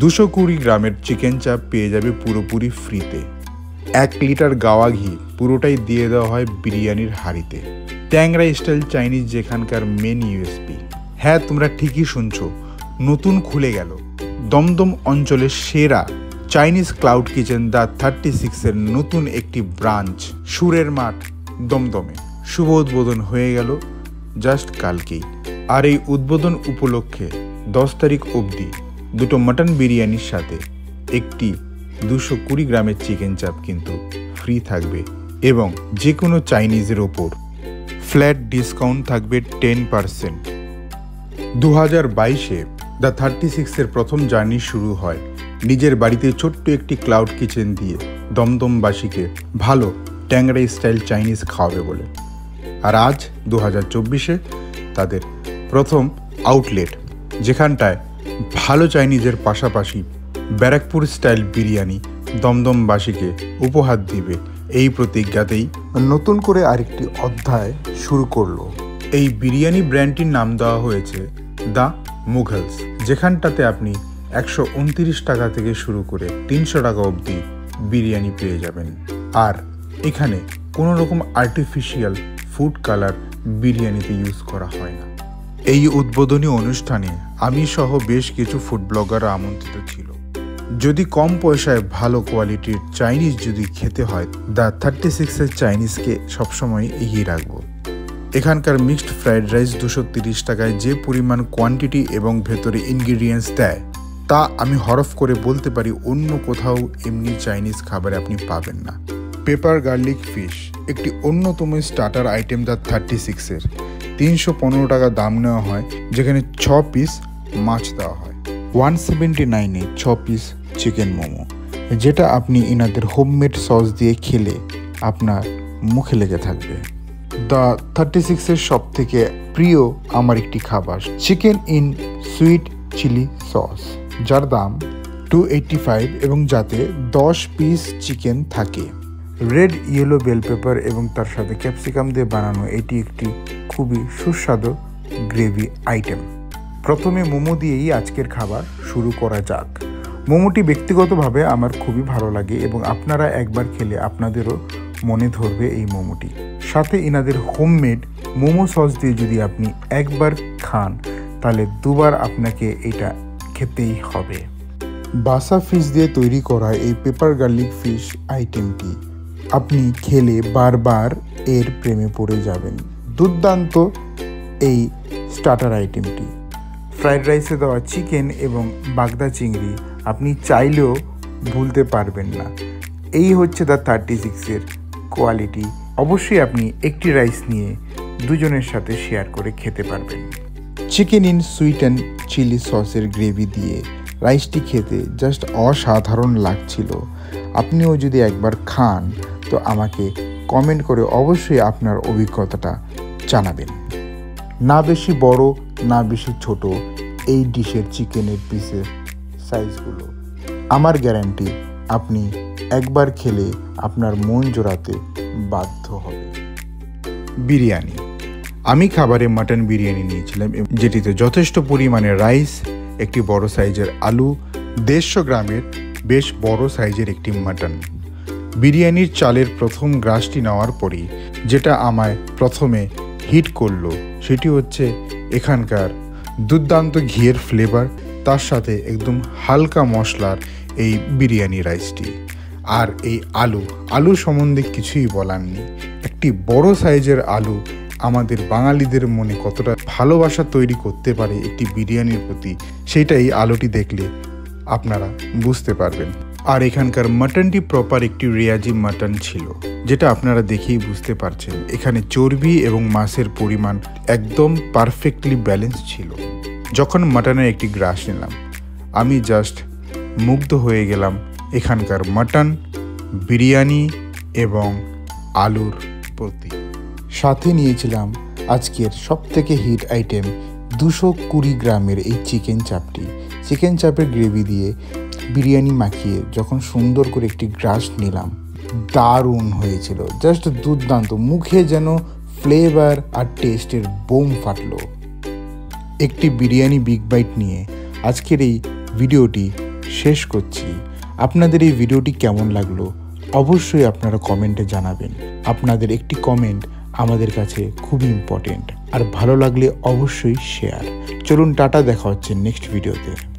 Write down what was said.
220 গ্রামের চিকেন চাপ পেয়ে যাবে পুরোপুরি ফ্রিতে। 1 লিটার গাওয়া ঘি পুরোটাই দিয়ে দেওয়া হয় বিরিয়ানির হাঁড়িতে। ট্যাংরা স্টাইল চাইনিজ যেখানকার মেন ইউএসপি। হ্যাঁ, তোমরা ঠিকই শুনছো, নতুন খুলে গেল দমদম অঞ্চলের সেরা চাইনিজ ক্লাউড কিচেন দ্য 36-এর নতুন একটি ব্রাঞ্চ সুরের মাঠ দমদমে। শুভ উদ্বোধন হয়ে গেল জাস্ট কালকেই। আর এই উদ্বোধন উপলক্ষে 10 তারিখ অবধি দুটো মাটন বিরিয়ানির সাথে একটি 220 গ্রামের চিকেন চাপ কিন্তু ফ্রি থাকবে এবং যে কোনো চাইনিজের ওপর ফ্ল্যাট ডিসকাউন্ট থাকবে 10%। 2022-এ দ্য 36-এর প্রথম জার্নি শুরু হয় নিজের বাড়িতে ছোট্ট একটি ক্লাউড কিচেন দিয়ে দমদমবাসীকে ভালো ট্যাংরা স্টাইল চাইনিজ খাওয়াবে বলে। আর আজ 2024-এ তাদের প্রথম আউটলেট, যেখানটায় ভালো চাইনিজের পাশাপাশি ব্যারাকপুর স্টাইল বিরিয়ানি দমদমবাসীকে উপহার দিবে, এই প্রতিজ্ঞাতেই নতুন করে আরেকটি অধ্যায় শুরু করলো। এই বিরিয়ানি ব্র্যান্ডটির নাম দেওয়া হয়েছে দ্য মুঘলস, যেখানটাতে আপনি 129 টাকা থেকে শুরু করে 300 টাকা অবধি বিরিয়ানি পেয়ে যাবেন। আর এখানে কোনো রকম আর্টিফিশিয়াল ফুড কালার বিরিয়ানিতে ইউজ করা হয় না। এই উদ্বোধনী অনুষ্ঠানে আমি সহ বেশ কিছু ফুড ব্লগাররা আমন্ত্রিত ছিল। যদি কম পয়সায় ভালো কোয়ালিটির চাইনিজ যদি খেতে হয়, দ্য 36-এর চাইনিজকে সবসময় এগিয়ে রাখবো। এখানকার মিক্সড ফ্রাইড রাইস 230 টাকায় যে পরিমাণ কোয়ান্টিটি এবং ভেতরে ইনগ্রিডিয়েন্টস দেয়, তা আমি হরফ করে বলতে পারি অন্য কোথাও এমনি চাইনিজ খাবারে আপনি পাবেন না। পেপার গার্লিক ফিশ একটি অন্যতম স্টার্টার আইটেম দ্য 36-এর 315 টাকা দাম নেওয়া হয়, যেখানে 6 পিস মাছ দেওয়া হয়। 179-এ 6 পিস চিকেন মোমো, যেটা আপনি এনাদের হোমমেড সস দিয়ে খেলে আপনার মুখে লেগে থাকবে। দ্য 36-এর সব থেকে প্রিয় আমার একটি খাবার chicken in sweet chilli sauce, যার দাম 285 এবং যাতে 10 পিস চিকেন থাকে। রেড ইয়েলো বেল পেপার এবং তার সাথে ক্যাপসিকাম দিয়ে বানানো এটি একটি খুবই সুস্বাদু গ্রেভি আইটেম। প্রথমে মোমো দিয়েই আজকের খাবার শুরু করা যাক। মোমোটি ব্যক্তিগতভাবে আমার খুবই ভালো লাগে এবং আপনারা একবার খেলে আপনাদেরও মনে ধরবে এই মোমোটি। সাথে এনাদের হোমমেড মোমো সস দিয়ে যদি আপনি একবার খান, তাহলে দুবার আপনাকে এটা খেতেই হবে। বাসা ফিশ দিয়ে তৈরি করা এই পেপার গার্লিক ফিশ আইটেমটি আপনি খেলে বারবার এর প্রেমে পড়ে যাবেন। দুর্দান্ত এই স্টার্টার আইটেমটি। ফ্রাইড রাইসে দেওয়া চিকেন এবং বাগদা চিংড়ি আপনি চাইলেও ভুলতে পারবেন না। এই হচ্ছে দ্য 36-এর কোয়ালিটি। অবশ্যই আপনি একটি রাইস নিয়ে দুজনের সাথে শেয়ার করে খেতে পারবেন। Chicken in sweet and chilli সসের গ্রেভি দিয়ে রাইসটি খেতে জাস্ট অসাধারণ লাগছিল। আপনিও যদি একবার খান তো আমাকে কমেন্ট করে অবশ্যই আপনার অভিজ্ঞতাটা জানাবেন। না বেশি বড় না বেশি ছোট এই ডিশের চিকেনের পিসের সাইজগুলো, আমার গ্যারান্টি আপনি একবার খেলে আপনার মন জোড়াতে বাধ্য হবে। বিরিয়ানি, আমি খাবারে মাটন বিরিয়ানি নিয়েছিলাম, যেটিতে যথেষ্ট পরিমাণে রাইস, একটি বড় সাইজের আলু, 150 গ্রামের বেশ বড় সাইজের একটি মাটন। বিরিয়ানির চালের প্রথম গ্রাসটি নেওয়ার পরই যেটা আমায় প্রথমে হিট করলো সেটি হচ্ছে এখানকার দুর্দান্ত ঘিয়ের ফ্লেভার, তার সাথে একদম হালকা মশলার এই বিরিয়ানি রাইসটি। আর এই আলু সম্বন্ধে কিছুই বলার নেই। একটি বড় সাইজের আলু আমাদের বাঙালিদের মনে কতটা ভালোবাসা তৈরি করতে পারে একটি বিরিয়ানির প্রতি, সেটাই আলুটি দেখলে আপনারা বুঝতে পারবেন। আর এখানকার মাটনটি প্রপার একটি রেয়াজি মাটন ছিল, যেটা আপনারা দেখেই বুঝতে পারছেন। এখানে চর্বি এবং মাংসের পরিমাণ একদম পারফেক্টলি ব্যালেন্স ছিল। যখন মাটনের একটি গ্রাস নিলাম, আমি জাস্ট মুগ্ধ হয়ে গেলাম এখানকার মাটন, বিরিয়ানি এবং আলুর প্রতি। সাথে নিয়েছিলাম আজকের সবথেকে হিট আইটেম 220 গ্রামের এই চিকেন চাপটি। চিকেন চাপের গ্রেভি দিয়ে বিরিয়ানি মাখিয়ে যখন সুন্দর করে একটি গ্রাস নিলাম, দারুণ হয়েছিল, জাস্ট দুর্দান্ত। মুখে যেন ফ্লেভার আর টেস্টের বোম ফাটলো। একটি বিরিয়ানি বিগ বাইট নিয়ে আজকের এই ভিডিওটি শেষ করছি। আপনাদের এই ভিডিওটি কেমন লাগলো অবশ্যই আপনারা কমেন্টে জানাবেন। আপনাদের একটি কমেন্ট আমাদের কাছে খুবই ইম্পর্টেন্ট। আর ভালো লাগলে অবশ্যই শেয়ার। চলুন টাটা, দেখা হচ্ছে নেক্সট ভিডিওতে।